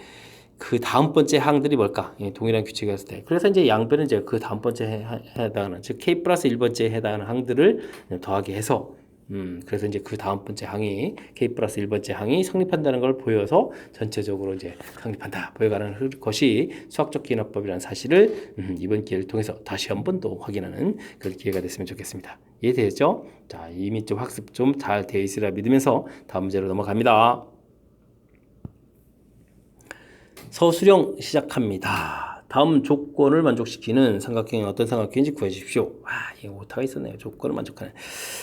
그 다음 번째 항들이 뭘까? 동일한 규칙이었을 때. 그래서 이제 양변은 이제 그 다음 번째 해당하는, 즉 K 플러스 1번째에 해당하는 항들을 더하게 해서, 그래서 이제 그 다음 번째 항이 K 플러스 1번째 항이 성립한다는 걸 보여서 전체적으로 이제 성립한다 보여가는 것이 수학적 기납법이라는 사실을 이번 기회를 통해서 다시 한번 또 확인하는 그런 기회가 됐으면 좋겠습니다. 이해되죠? 자, 이미 좀 학습 좀 잘 되어 있으리라 믿으면서 다음 문제로 넘어갑니다. 서술형 시작합니다. 다음 조건을 만족시키는 삼각형이 어떤 삼각형인지 구해 주십시오. 이거 오타가 있었네요. 조건을 만족하는.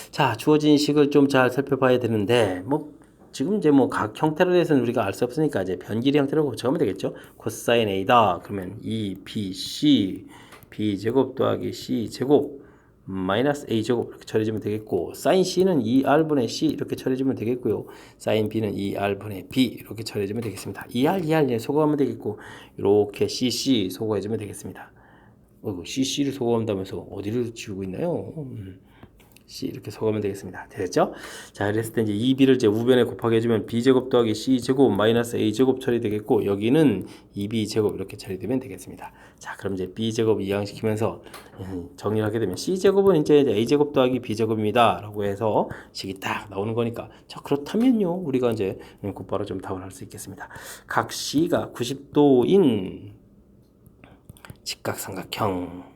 자, 주어진 식을 좀 잘 살펴봐야 되는데, 뭐 지금 이제 뭐 각 형태로 대해서는 우리가 알 수 없으니까 이제 변길이 형태로 고쳐가면 되겠죠. 코사인 A다. 그러면 2BC B제곱 더하기 C제곱 마이너스 A제곱 이렇게 처리해주면 되겠고, 사인 C는 2R분의 C 이렇게 처리해주면 되겠고요. 사인 B는 2R분의 B 이렇게 처리해주면 되겠습니다. 2R 소거하면 되겠고, 이렇게 CC 소거해주면 되겠습니다. CC를 소거한다면서 어디를 지우고 있나요? C 이렇게 소거하면 되겠습니다. 됐죠? 자, 그랬을 때 이제 2B를 이제 우변에 곱하기 해주면 B제곱 더하기 C제곱 마이너스 A제곱 처리되겠고, 여기는 2B제곱 이렇게 처리되면 되겠습니다. 자, 그럼 이제 B제곱 이항시키면서 정리를 하게 되면 C제곱은 이제 A제곱 더하기 B제곱입니다. 라고 해서 식이 딱 나오는 거니까, 자, 그렇다면요, 우리가 이제 곧바로 좀 답을 할 수 있겠습니다. 각 C가 90도인 직각삼각형,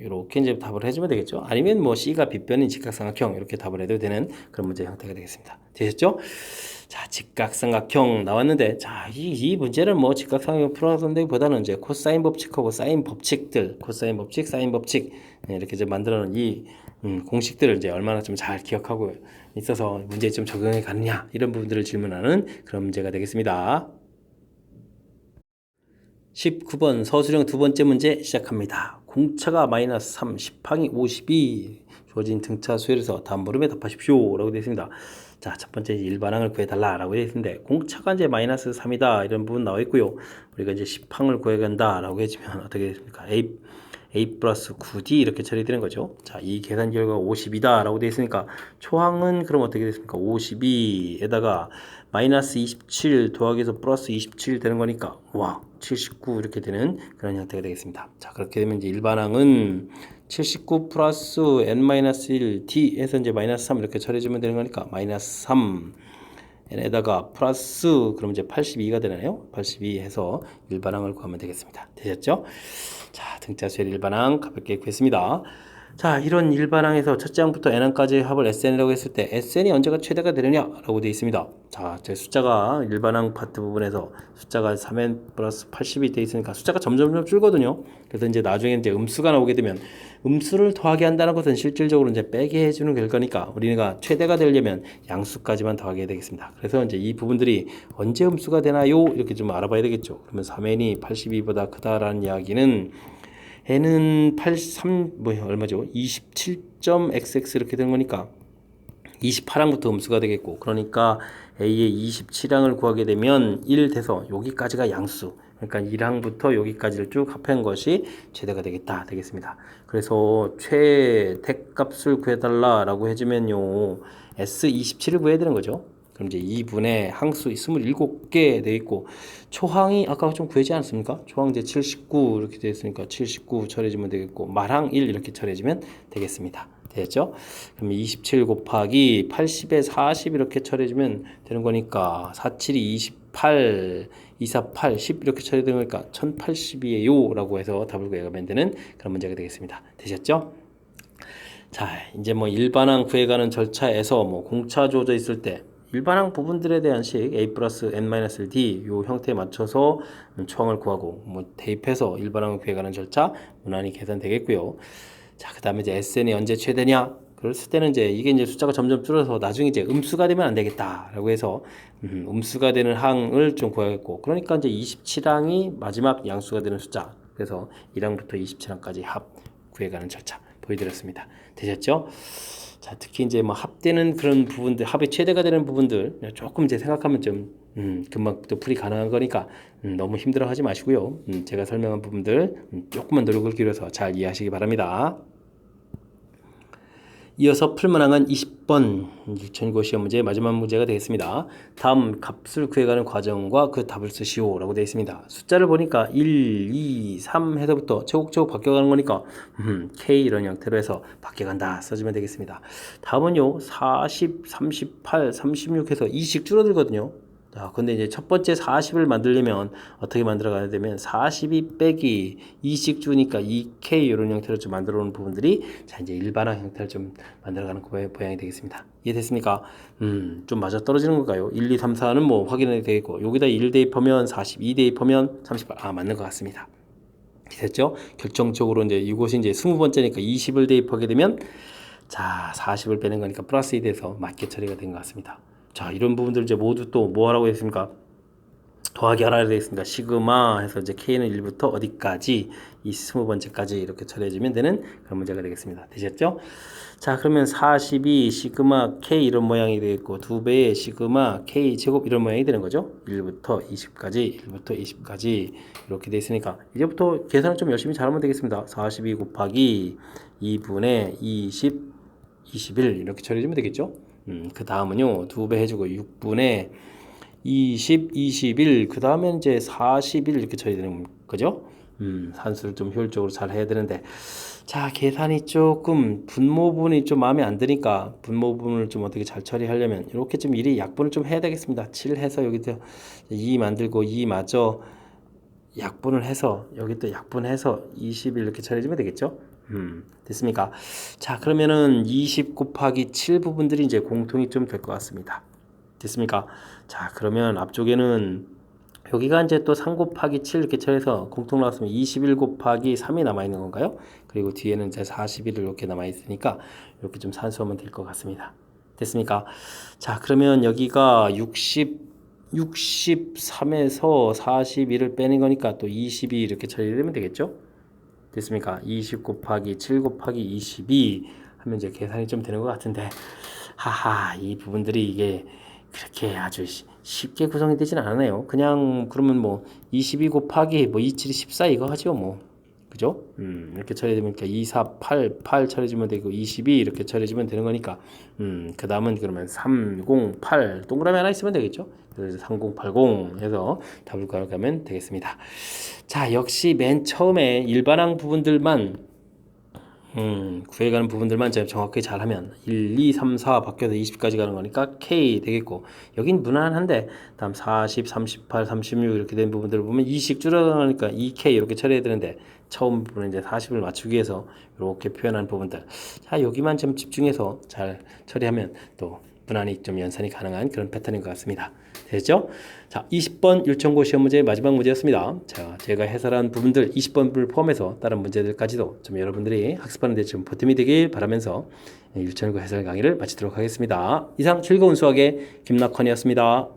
이렇게 이제 답을 해주면 되겠죠. 아니면 뭐 C가 빗변인 직각삼각형 이렇게 답을 해도 되는 그런 문제 형태가 되겠습니다. 되셨죠? 자, 직각삼각형 나왔는데, 자, 이 문제는 뭐 직각삼각형 풀어본다기보다는 이제 코사인 법칙하고 사인 법칙들, 코사인 법칙, 사인 법칙 이렇게 이제 만들어놓은 이 공식들을 이제 얼마나 좀 잘 기억하고 있어서 문제에 좀 적용해 가느냐 이런 부분들을 질문하는 그런 문제가 되겠습니다. 19번 서술형 두 번째 문제 시작합니다. 공차가 마이너스 3, 10항이 52 주어진 등차 수열에서 다음 물음에 답하십시오 라고 되어 있습니다. 자, 첫 번째 일반항을 구해달라 라고 되어 있는데, 공차가 이제 마이너스 3이다 이런 부분 나와 있고요. 우리가 이제 10항을 구해간다 라고 해주면 어떻게 되십니까? A 플러스 9D 이렇게 처리되는 거죠. 자, 이 계산 결과가 52다 라고 되어 있으니까 초항은 그럼 어떻게 됐습니까? 52에다가 마이너스 27 더하기해서 플러스 27 되는 거니까 와 79 이렇게 되는 그런 형태가 되겠습니다. 자, 그렇게 되면 이제 일반항은 79 플러스 n-1 d 해서 이제 마이너스 3 이렇게 처리해주면 되는 거니까 마이너스 3 n에다가 플러스 그럼 이제 82가 되나요? 82 해서 일반항을 구하면 되겠습니다. 되셨죠? 자, 등차수열 일반항 가볍게 구했습니다. 자, 이런 일반항에서 첫째 항부터 n항까지 합을 SN이라고 했을 때 SN이 언제가 최대가 되느냐라고 되어 있습니다. 자, 제 숫자가 일반항 파트 부분에서 숫자가 3n 플러스 80이 되어 있으니까 숫자가 점점 줄거든요. 그래서 이제 나중에 이제 음수가 나오게 되면 음수를 더하게 한다는 것은 실질적으로 이제 빼게 해주는 결과니까 우리가 최대가 되려면 양수까지만 더하게 되겠습니다. 그래서 이제 이 부분들이 언제 음수가 되나요? 이렇게 좀 알아봐야 되겠죠. 그러면 3n이 82보다 크다라는 이야기는 n은 83 얼마죠? 27.xx 이렇게 되는 거니까 28항부터 음수가 되겠고 그러니까 a의 27항을 구하게 되면 1 돼서 여기까지가 양수 그러니까 1항부터 여기까지를 쭉 합한 것이 최대가 되겠습니다. 그래서 최대값을 구해달라라고 해주면요 S27을 구해야 되는 거죠. 그럼 이제 2분의 항수 27개 되어 있고 초항이 아까 좀 구하지 않았습니까? 초항 이제 79 이렇게 되어 있으니까 79 처리해주면 되겠고 말항 1 이렇게 처리해주면 되겠습니다. 되겠죠? 그럼 27 곱하기 80에 40 이렇게 처리해주면 되는 거니까 47이 28 248 10 이렇게 처리되는 거니까 1080이에요 라고 해서 답을 구해가면 되는 그런 문제가 되겠습니다. 되셨죠? 자, 이제 뭐 일반항 구해가는 절차에서 뭐 공차 주어져 있을 때 일반항 부분들에 대한 식 a 플러스 n-d 요 형태에 맞춰서 초항을 구하고 뭐 대입해서 일반항을 구해가는 절차 무난히 계산되겠고요. 자, 그 다음에 이제 SN이 언제 최대냐? 그랬을 때는 이제 이게 이제 숫자가 점점 줄어서 나중에 이제 음수가 되면 안 되겠다라고 해서 음수가 되는 항을 좀 구하겠고 그러니까 이제 27항이 마지막 양수가 되는 숫자 그래서 1항부터 27항까지 합 구해가는 절차 보여드렸습니다. 되셨죠? 자, 특히 이제 뭐 합되는 그런 부분들, 합이 최대가 되는 부분들 조금 이제 생각하면 좀 금방 또 풀이 가능한 거니까 너무 힘들어하지 마시고요. 제가 설명한 부분들 조금만 노력을 기울여서 잘 이해하시기 바랍니다. 이어서 풀문항은 20번 유치원고 시험 문제의 마지막 문제가 되겠습니다. 다음 값을 구해가는 과정과 그 답을 쓰시오 라고 되어 있습니다. 숫자를 보니까 1, 2, 3 해서부터 차곡차곡 바뀌어가는 거니까 K 이런 형태로 해서 바뀌어간다 써주면 되겠습니다. 다음은요 40, 38, 36 해서 2씩 줄어들거든요. 자, 근데 이제 첫 번째 40을 만들려면 어떻게 만들어 가야 되면 42 빼기 2씩 주니까 2K 이런 형태로 좀 만들어 놓은 부분들이 자, 이제 일반항 형태를 좀 만들어 가는 모양이 되겠습니다. 이해됐습니까? 좀 맞아 떨어지는 걸까요? 1, 2, 3, 4는 뭐 확인이 되겠고 여기다 1 대입하면 42 대입하면 38. 아, 맞는 것 같습니다. 됐죠? 결정적으로 이제 이곳이 이제 20번째니까 20을 대입하게 되면 자, 40을 빼는 거니까 플러스 2 돼서 맞게 처리가 된 것 같습니다. 자, 이런 부분들 이제 모두 또 뭐 하라고 했습니까? 더하기 하라 되어 있습니다. 시그마 해서 이제 K는 1부터 어디까지 이 20번째까지 이렇게 처리해주면 되는 그런 문제가 되겠습니다. 되셨죠? 자, 그러면 42 시그마 K 이런 모양이 되겠고 2배의 시그마 K 제곱 이런 모양이 되는 거죠. 1부터 20까지 1부터 20까지 이렇게 되어 있으니까 이제부터 계산을 좀 열심히 잘하면 되겠습니다. 42 곱하기 2분의 20 21 이렇게 처리해주면 되겠죠. 그 다음은요 2배 해주고 6분의 20, 21, 그 다음에 이제 41 이렇게 처리되는 거죠. 산수를 좀 효율적으로 잘 해야 되는데 자, 계산이 조금 분모분이 좀 마음에 안 드니까 분모분을 좀 어떻게 잘 처리하려면 이렇게 좀 미리 약분을 좀 해야 되겠습니다. 7 해서 여기서 2 만들고 2 마저 약분을 해서 여기 또 약분해서 20 이렇게 처리해주면 되겠죠. 됐습니까? 자, 그러면은 20 곱하기 7 부분들이 이제 공통이 좀 될 것 같습니다. 됐습니까? 자, 그러면 앞쪽에는 여기가 이제 또 3 곱하기 7 이렇게 처리해서 공통 나왔으면 21 곱하기 3이 남아있는 건가요? 그리고 뒤에는 이제 41을 이렇게 남아있으니까 이렇게 좀 산수하면 될 것 같습니다. 됐습니까? 자, 그러면 여기가 63에서 41을 빼는 거니까 또 22 이렇게 처리되면 되겠죠? 됐습니까? 20 곱하기 7 곱하기 22 하면 이제 계산이 좀 되는 것 같은데 하하, 이 부분들이 이게 그렇게 아주 쉽게 구성이 되진 않아요. 그냥 그러면 뭐 22 곱하기 뭐 27이 14 이거 하죠 뭐. 그죠? 이렇게 처리되면 2, 4, 8, 8 처리해주면 되고 22 이렇게 처리해주면 되는 거니까 그 다음은 그러면 3, 0, 8 동그라미 하나 있으면 되겠죠? 그래서 3080 해서 답을 가면 되겠습니다. 자, 역시 맨 처음에 일반항 부분들만 구해가는 부분들만 정확하게 잘하면 1, 2, 3, 4 바뀌어서 20까지 가는 거니까 K 되겠고 여긴 무난한데 다음 40, 38, 36 이렇게 된 부분들을 보면 2씩 줄어가니까 2K 이렇게 처리해야 되는데 처음 부분은 이제 40을 맞추기 위해서 이렇게 표현한 부분들 자 여기만 좀 집중해서 잘 처리하면 또 무난히 좀 연산이 가능한 그런 패턴인 것 같습니다. 됐죠? 자, 20번 율천고 시험 문제의 마지막 문제였습니다. 자, 제가 해설한 부분들 20번을 포함해서 다른 문제들까지도 좀 여러분들이 학습하는 데 좀 보탬이 되길 바라면서 율천고 해설 강의를 마치도록 하겠습니다. 이상 즐거운 수학의 김낙환이었습니다.